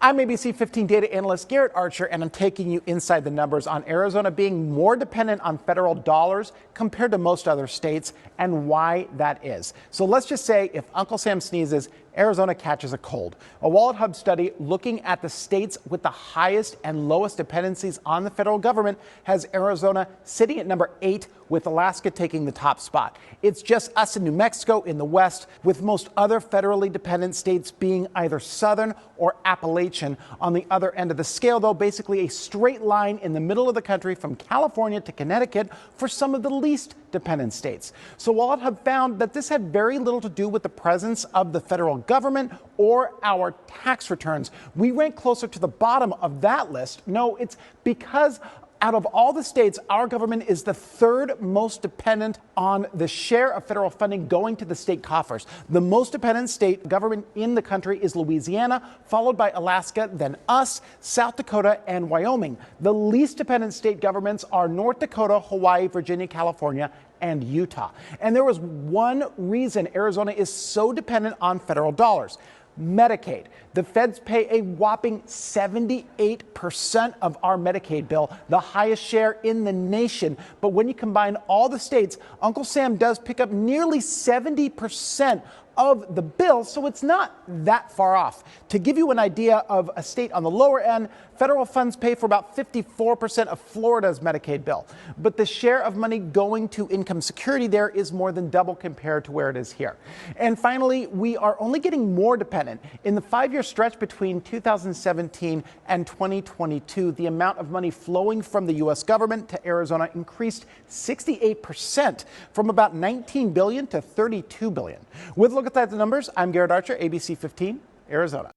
I'm ABC 15 data analyst Garrett Archer, and I'm taking you inside the numbers on Arizona being more dependent on federal dollars compared to most other states and why that is. So let's just say if Uncle Sam sneezes, Arizona catches a cold. A WalletHub study looking at the states with the highest and lowest dependencies on the federal government has Arizona sitting at number 8, with Alaska taking the top spot. It's just us and New Mexico in the west, with most other federally dependent states being either southern or Appalachian. On the other end of the scale, though, basically a straight line in the middle of the country from California to Connecticut for some of the least dependent states. So WalletHub found that this had very little to do with the presence of the federal government or our tax returns. We rank closer to the bottom of that list. No, it's because out of all the states, our government is the third most dependent on the share of federal funding going to the state coffers. The most dependent state government in the country is Louisiana, followed by Alaska, then us, South Dakota, and Wyoming. The least dependent state governments are North Dakota, Hawaii, Virginia, California, and Utah. And there was one reason Arizona is so dependent on federal dollars: Medicaid. The feds pay a whopping 78% of our Medicaid bill, the highest share in the nation. But when you combine all the states, Uncle Sam does pick up nearly 70% of the bill, so it's not that far off. To give you an idea of a state on the lower end, federal funds pay for about 54% of Florida's Medicaid bill. But the share of money going to income security there is more than double compared to where it is here. And finally, we are only getting more dependent. In the 5-year stretch between 2017 and 2022, the amount of money flowing from the U.S. government to Arizona increased 68%, from about $19 billion to $32 billion. With a look at the numbers, I'm Garrett Archer, ABC 15, Arizona.